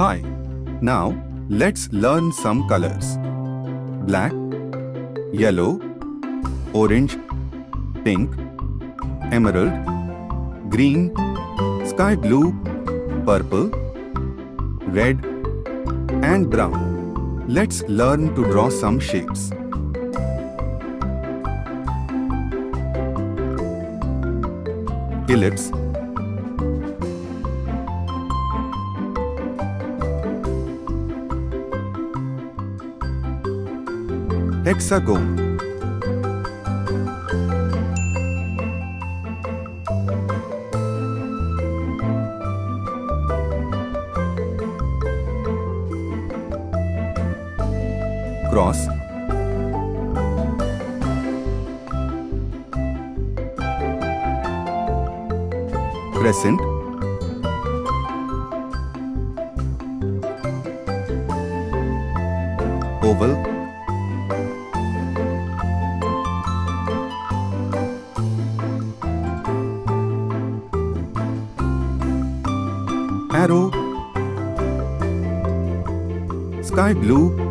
Hi. Now, let's learn some colors. Black, yellow, orange, pink, emerald, green, sky blue, purple, red, and brown. Let's learn to draw some shapes. Ellipse, hexagon, cross, crescent, oval, arrow, sky blue,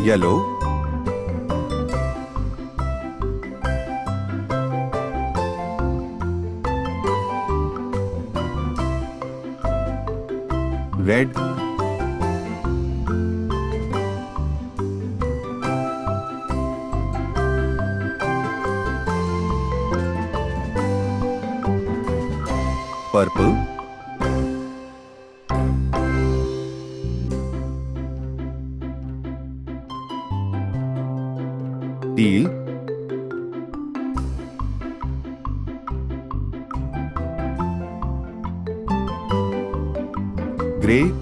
yellow, red, purple, teal, grey,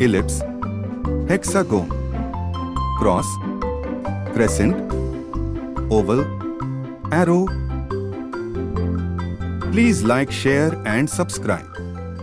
ellipse, hexagon, cross, crescent, oval, arrow. Please like, share and subscribe.